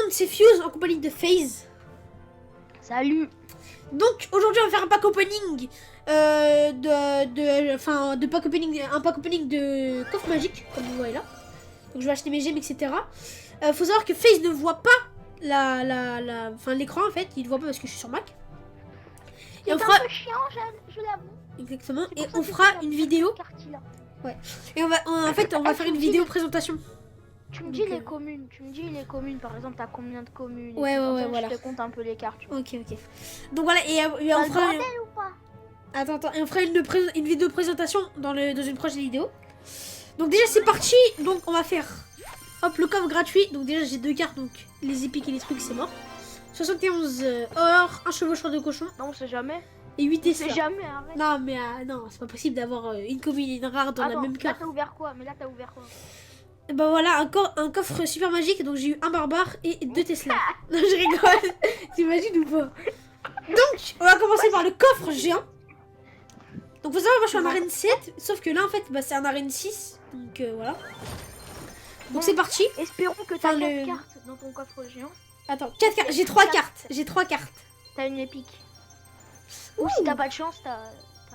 monde, c'est Fuse en compagnie de FaZe. Salut. Donc aujourd'hui on va faire un pack opening de pack opening, un pack opening de coffre magique, comme vous voyez là. Donc je vais acheter mes gemmes, etc. Faut savoir que FaZe ne voit pas l'écran en fait, il ne voit pas parce que je suis sur Mac. Et on fera un peu chiant, je l'avoue. Exactement. Et on fera une vidéo. Ouais. Et on va faire une vidéo présentation. Tu me dis les communes, par exemple, t'as combien de communes? Ouais, voilà. Je te compte un peu les cartes. Ok. Donc voilà, et on fera. Ou pas Attends, et on fera une vidéo présentation dans une prochaine vidéo. Donc déjà c'est parti. Donc on va faire, hop, le coffre gratuit. Donc déjà j'ai 2 cartes, donc les épiques et les trucs c'est mort. 71 or, un chevaucheur de cochon. Non, on sait jamais. Et 8 On essais. sait jamais, arrête. Non mais non, c'est pas possible d'avoir une commune et une rare dans la même carte. Là t'as ouvert quoi? Mais là t'as ouvert quoi? Et bah voilà, un coffre super magique. Donc j'ai eu un barbare et 2 Tesla. Non, je rigole. T'imagines ou pas? Donc on va commencer par le coffre géant. Donc faut savoir, moi je suis en arène 7, sauf que là en fait bah, c'est un arène 6, donc voilà. Donc c'est parti. Espérons que t'as 4 cartes dans ton coffre géant. Attends, 4 cartes, j'ai 3 cartes, T'as une épique. Ou si t'as pas de chance, t'as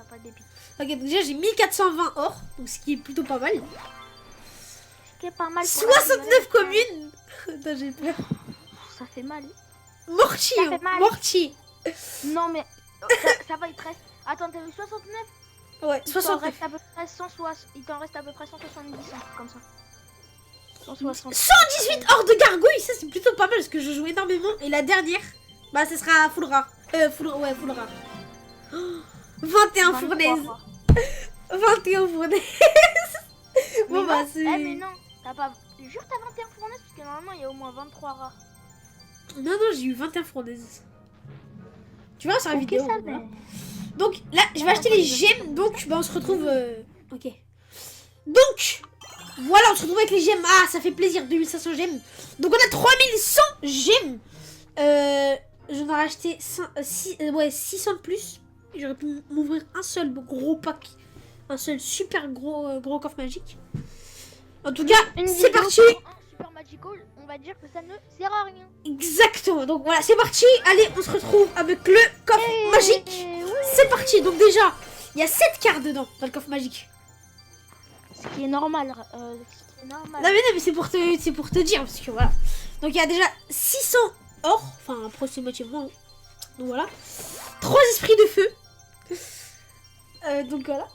pas d'épique. Ok, donc déjà j'ai 1420 or, donc ce qui est plutôt pas mal. Ce qui est pas mal. 69 communes. Attends, j'ai peur. Ça fait mal. Mortier. Non mais ça va, il te reste... Attends, t'as eu 69? Ouais, 69. Il t'en reste à peu près 170, comme ça. 160. 118 or de gargouille, ça c'est plutôt pas mal parce que je joue énormément. Et la dernière, bah ce sera full rare. Full rare. Oh, 21 fournaises. 21 fournaises. Bon bah c'est... mais non, t'as pas... Jure t'as 21 fournaises parce que normalement il y a au moins 23 rares. Non, j'ai eu 21 fournaises. Tu vois sur la vidéo. Ça voilà. Donc là, je vais acheter les gemmes. Donc bah, on se retrouve... Ok. Donc, voilà, on se retrouve avec les gemmes. Ah, ça fait plaisir, 2500 gemmes. Donc on a 3100 gemmes. J'en ai acheté 600 de plus. J'aurais pu m'ouvrir un seul gros pack. Un seul super gros coffre magique. En tout cas, c'est parti. Super Magical, on va dire que ça ne sert à rien. Exactement, donc voilà, c'est parti. Allez, on se retrouve avec le coffre magique. Oui. C'est parti, donc déjà, il y a 7 cartes dedans, dans le coffre magique. Ce qui est normal. Non mais c'est pour te dire, parce que voilà. Donc il y a déjà 600 or, enfin approximativement. Donc voilà. 3 esprits de feu. Donc voilà.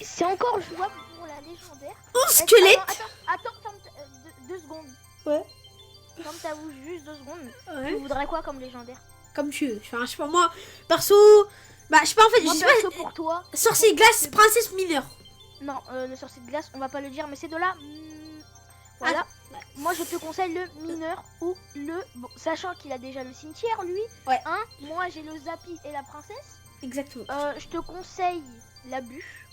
C'est encore jouable pour la légendaire. 11 squelettes. Attends, 2 secondes. Ouais. Comme t'avoues juste 2 secondes, ouais. Tu voudrais quoi comme légendaire? Comme tu veux. Enfin, je sais pas, moi, perso... Bah, je sais pas, en fait, moi, je sais pas... pas... pour toi. Sorcier glace, princesse mineur. Non, le sorcier de glace, on va pas le dire, mais c'est de la... Voilà. Ah. Moi, je te conseille le mineur ou le... Bon, sachant qu'il a déjà le cimetière, lui. Ouais. Moi, j'ai le Zappy et la princesse. Exactement. Je te conseille la bûche.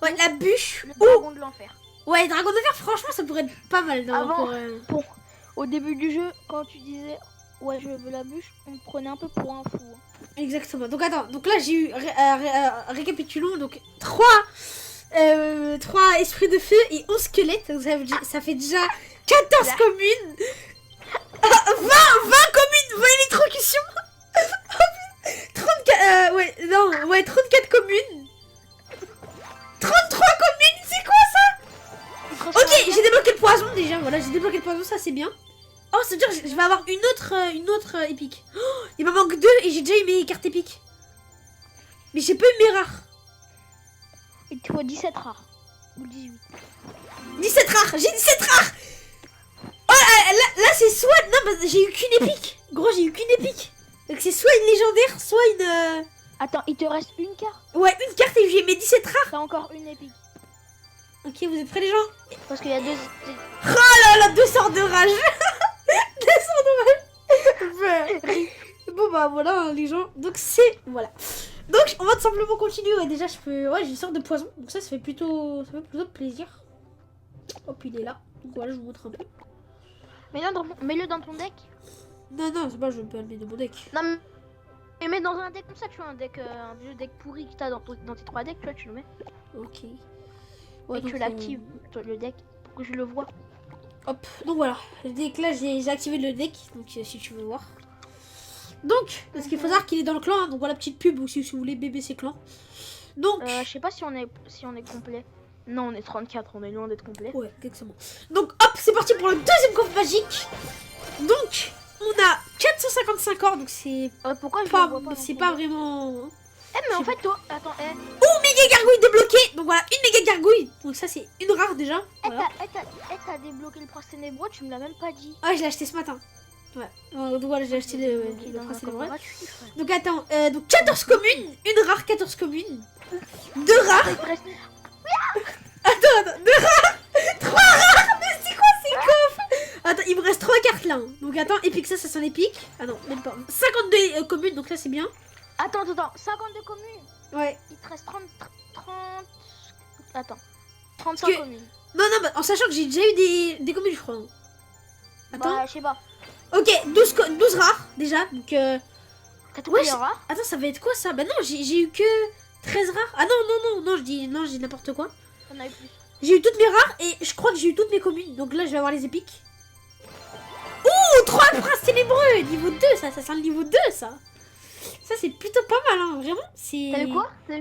Ouais, la bûche. Le dragon de l'enfer. Ouais, dragon de l'enfer, franchement, ça pourrait être pas mal. Avant, au début du jeu, quand tu disais ouais, je veux la bûche, on te prenait un peu pour un fou. Exactement. Donc attends, donc là j'ai eu récapitulons, donc 3 esprits de feu et 11 squelettes. Donc ça fait déjà 14 communes. 20 communes, 20 électrocutions. 34 communes. 33 communes, c'est quoi ça? Ok, j'ai débloqué le poison déjà, voilà, j'ai débloqué le poison, ça c'est bien. Oh, c'est dire je vais avoir une autre épique. Oh, il m'en manque 2 et j'ai déjà eu mes cartes épiques. Mais j'ai pas eu mes rares. Il te faut 17 rares. Ou 18. 17 rares, j'ai 17 rares. Oh, là c'est soit... Non, bah, j'ai eu qu'une épique. Gros, j'ai eu qu'une épique. Donc c'est soit une légendaire, soit une... Attends, il te reste une carte? Ouais, une carte et j'ai mes 17 rares. T'as encore une épique. Ok, vous êtes prêts les gens? Parce qu'il y a 2... Oh là là, 2 sorts de rage. 2 sorts de rage. Bon bah voilà hein, les gens. Donc c'est... Voilà. Donc on va tout simplement continuer. Ouais, déjà je peux... Ouais, j'ai une sorte de poison. Donc ça fait plutôt plaisir. Hop, il est là. Donc voilà, je vous montre un peu. Mets-le dans ton deck. Non, c'est pas, je peux le mettre dans mon deck. Non, mais mets dans un deck comme ça, tu vois, un vieux deck pourri que t'as dans tes 3 decks, tu vois, tu le mets. Ok. Ouais, et tu l'actives, le deck, pour que je le vois. Hop, donc voilà. Le deck là, j'ai activé le deck, donc si tu veux voir. Donc, parce qu'il faut savoir qu'il est dans le clan, hein, donc voilà, petite pub aussi si vous voulez BBC clan. Donc, Je sais pas si on est complet. Non, on est 34, on est loin d'être complet. ouais, exactement. Donc hop, c'est parti pour le deuxième coffre magique. Donc, on a 455 or, donc c'est Pourquoi je pas, le vois pas c'est pas vraiment... mais en fait, toi, attends, Oh, méga gargouille débloquée. Donc voilà, une méga gargouille. Donc ça, c'est une rare déjà. Voilà. t'as débloqué le prince ténébreux, tu me l'as même pas dit. Ah, je l'ai acheté ce matin. Ouais, donc voilà, j'ai acheté le prince ténébreux. Donc attends, donc 14 communes, une rare, 14 communes, 2 rares. Attends, 2 rares, 3 rares, mais c'est quoi ces coffres? Attends, il me reste 3 cartes là. Donc attends, épique, ça sent épique. Ah non, même pas. 52 communes, donc là c'est bien. Attends, 52 communes. Ouais. Il te reste 30... Attends, 35 communes. Non, bah, en sachant que j'ai déjà eu des communes, je crois. Attends. Bah, je sais pas. Ok, 12 rares déjà, donc T'as tout ouais, pris en rare? attends, ça va être quoi ça? Bah non, j'ai eu que 13 rares. Ah non, je dis n'importe quoi. On a eu plus. J'ai eu toutes mes rares et je crois que j'ai eu toutes mes communes. Donc là, je vais avoir les épiques. Ouh, 3 princes ténébreux, niveau 2, ça sent le niveau 2, ça. Ça, c'est plutôt pas mal, hein, vraiment. C'est... T'as eu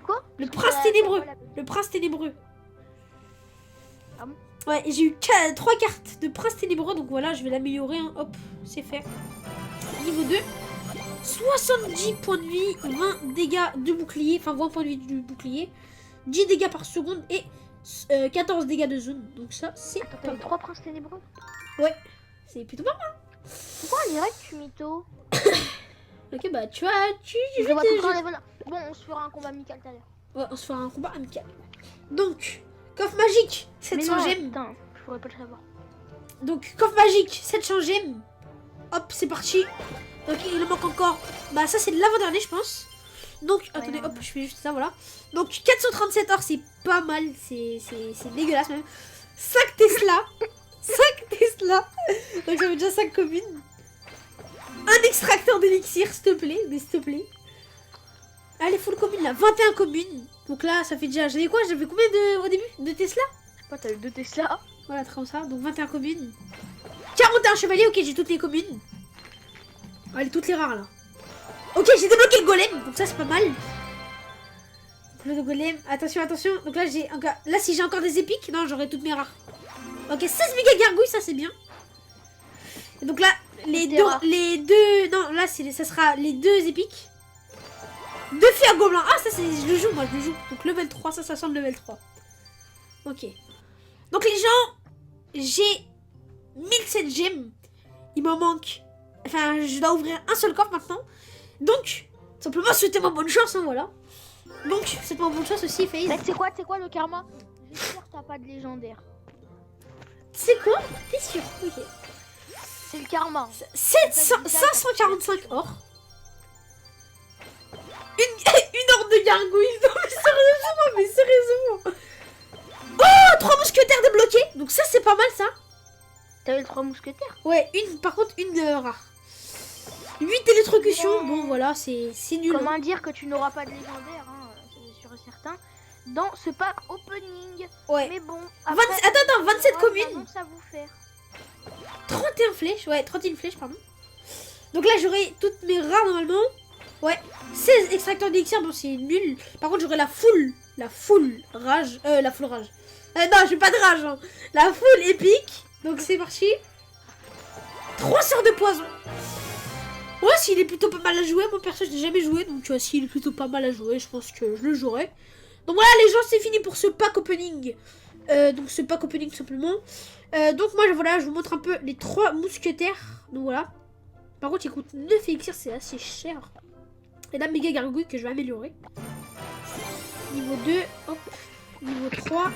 quoi? Le prince ténébreux. Le prince ténébreux. Ah bon? Ouais, j'ai eu 3 cartes de prince ténébreux, donc voilà, je vais l'améliorer. Hein. Hop, c'est fait. Niveau 2. 70 points de vie, 20 dégâts de bouclier, enfin 20 points de vie du bouclier, 10 dégâts par seconde et 14 dégâts de zone. Donc ça, c'est Attends, t'as eu 3 princes ténébreux? Ouais, c'est plutôt pas mal. Pourquoi on dirait que tu mytho? Ok, bah tu vois, Je vois tout le temps les voleurs. Bon, on se fera un combat amical tout à l'heure. Ouais, on se fera un combat amical. Donc, coffre magique, 700 gemmes. Putain, je pourrais pas le savoir. Donc, coffre magique, 700 gemmes. Hop, c'est parti. Donc, il en manque encore. Bah, ça, c'est de l'avant-dernier, je pense. Donc, attendez, hop, je fais juste ça, voilà. Donc, 437 or, c'est pas mal. C'est dégueulasse, même. 5 Tesla. 5 Tesla. Donc, j'avais déjà 5 communes. Un extracteur d'élixir, s'il te plaît. Mais s'il te plaît. Allez, full commune, là. 21 communes. Donc là, ça fait déjà... J'avais quoi? J'avais combien au début? De Tesla? Pas, t'as eu 2 Tesla. Voilà, comme ça. Donc 21 communes. 41 chevaliers. Ok, j'ai toutes les communes. Allez, toutes les rares, là. Ok, j'ai débloqué le golem. Donc ça, c'est pas mal. Donc le golem. Attention. Donc là, j'ai encore... Là, si j'ai encore des épiques... Non, j'aurai toutes mes rares. Ok, 16 méga gargouilles, ça, c'est bien. Et donc là, les deux... Non, là, ça sera les 2 épiques. 2 fiers gobelins. Ah, ça, je le joue, moi, je le joue. Donc level 3, ça sent le level 3. Ok. Donc les gens, j'ai 1007 gemmes. Il m'en manque. Enfin, je dois ouvrir un seul coffre maintenant. Donc, simplement, souhaitez-moi bonne chance, hein, voilà. Donc, souhaitez-moi bonne chance aussi, FaZe. Mais tu sais quoi le karma? J'espère que t'as pas de légendaire. C'est quoi? T'es sûr? Ok. C'est le karma. 545 or. Une horde de gargouilles. Non, mais sérieusement. Oh, 3 mousquetaires débloqués. Donc ça, c'est pas mal, ça. T'as eu le 3 mousquetaires? Ouais, par contre, une rare. 8 électrocutions. Bon, voilà, c'est nul. Comment dire que tu n'auras pas de légendaire, hein, c'est sûr et certain, dans ce pack opening. Ouais. Mais bon, après, attends, 27 communes. Ça vous faire. 31 flèches. Ouais, 31 flèches, pardon. Donc là, j'aurai toutes mes rares, normalement. Ouais, 16 extracteurs d'élixir, bon c'est nul. Par contre j'aurai la full rage. La full rage. Non, j'ai pas de rage. Hein. La full épique. Donc c'est parti. 3 sorts de poison. Ouais, s'il est plutôt pas mal à jouer. Moi perso, je n'ai jamais joué. Donc s'il est plutôt pas mal à jouer, je pense que je le jouerai. Donc voilà, les gens, c'est fini pour ce pack opening. Donc ce pack opening simplement. Donc moi, voilà, je vous montre un peu les 3 mousquetaires. Donc voilà. Par contre, il coûte 9 élixirs, c'est assez cher. Et la méga gargouille que je vais améliorer. Niveau 2, hop. Niveau 3.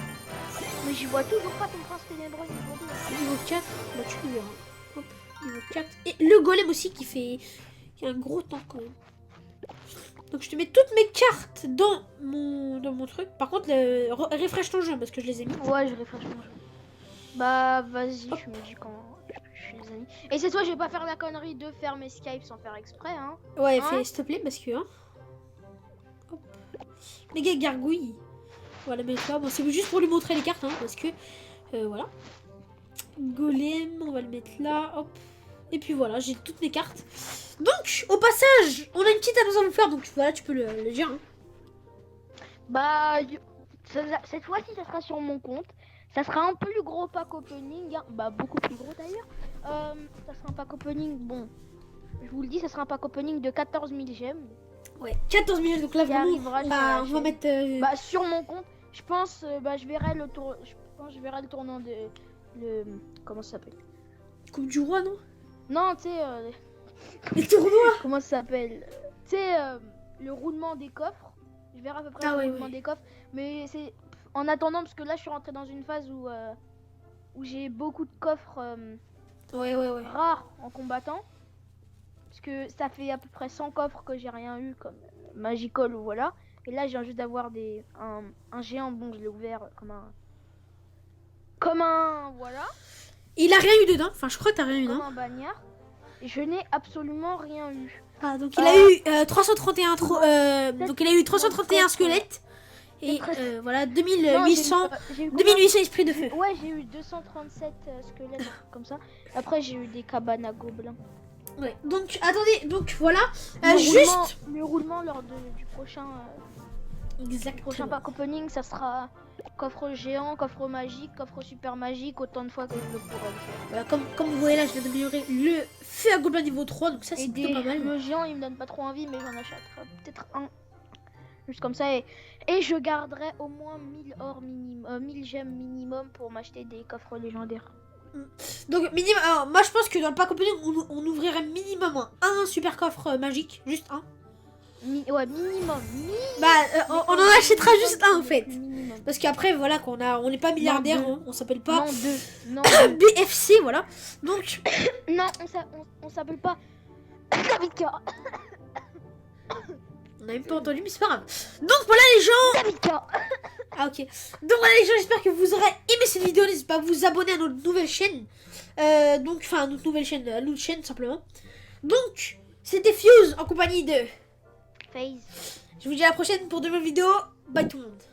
Mais j'y vois toujours pas ton prince ténébreux niveau 2. Niveau 4, bah tu le verras. Hop, niveau 4. Et le golem aussi qui a un gros temps quand même. Donc je te mets toutes mes cartes dans mon truc. Par contre, refresh ton jeu parce que je les ai mis. Ouais, je refresh mon jeu. Bah vas-y, je me dis quand je suis les amis. Et c'est toi, je vais pas faire la connerie de faire mes Skype sans faire exprès, hein. Ouais, fais s'il te plaît parce que... Hein. Hop. Méga gargouille. Voilà, mais là, bon, c'est juste pour lui montrer les cartes, hein, parce que... voilà. Golem, on va le mettre là, hop. Et puis voilà, j'ai toutes mes cartes. Donc, au passage, on a une petite annonce à vous faire, donc voilà, tu peux le dire. Hein. Bah, cette fois-ci, ça sera sur mon compte. Ça sera un plus gros pack opening, hein. Bah beaucoup plus gros d'ailleurs. Ça sera un pack opening, bon, je vous le dis, ça sera un pack opening de 14 000 gemmes. Ouais, 14 000, donc là, Qui vraiment, arrivera sur bah, la on va chaîne. mettre... Bah sur mon compte, je pense, bah je verrai le tour, je verrai le tournant de, comment ça s'appelle? Coupe du Roi, non? Non, tu sais, Les tournois. comment ça s'appelle? Tu sais, le roulement des coffres. Je verrai à peu près Ah le ouais, roulement ouais. des coffres. Mais c'est en attendant, parce que là, je suis rentrée dans une phase où j'ai beaucoup de coffres Ouais. rares en combattant. Parce que ça fait à peu près 100 coffres que j'ai rien eu, comme Magical ou voilà. Et là, j'ai juste d'avoir un géant. Bon, je l'ai ouvert comme un voilà. Il a rien eu dedans, enfin, je crois que t'as rien eu, Comme non? un bagnard. Et je n'ai absolument rien eu. Ah, donc il a eu 331 donc il a eu 331 squelettes et voilà 2800 j'ai eu 2800 esprits de feu. Ouais, j'ai eu 237 squelettes, un truc comme ça. Après, j'ai eu des cabanes à gobelins. Ouais. Donc attendez, donc voilà, Le roulement lors du prochain exactement. pack opening, ça sera coffre géant, coffre magique, coffre super magique, autant de fois que je le pourrai le faire. Voilà, comme vous voyez là, je viens d'améliorer le feu à gobelin niveau 3, donc ça c'est Et plutôt pas mal. le géant, il me donne pas trop envie, mais j'en achèterai peut-être un. Juste comme ça, et je garderai au moins 1000 or minimum, 1000 gemmes minimum pour m'acheter des coffres légendaires. Donc minimum, alors, moi je pense que dans le pack opening on ouvrirait minimum un super coffre magique, juste un. Ouais, minimum. Bah on en achètera juste un en fait. Minimum. Parce qu'après voilà on n'est pas milliardaire, deux. hein, on s'appelle pas Non, deux. Non, BFC, voilà. Donc non, on s'appelle pas David K. on n'a même pas entendu, mais c'est pas grave. Donc voilà les gens. David K. Ah ok. Donc voilà les gens, j'espère que vous aurez aimé cette vidéo. N'hésitez pas à vous abonner à notre nouvelle chaîne. Donc, enfin, notre nouvelle chaîne, à notre chaîne simplement. Donc, c'était Fuse en compagnie de... FaZe. Je vous dis à la prochaine pour de nouvelles vidéos. Bye tout le monde.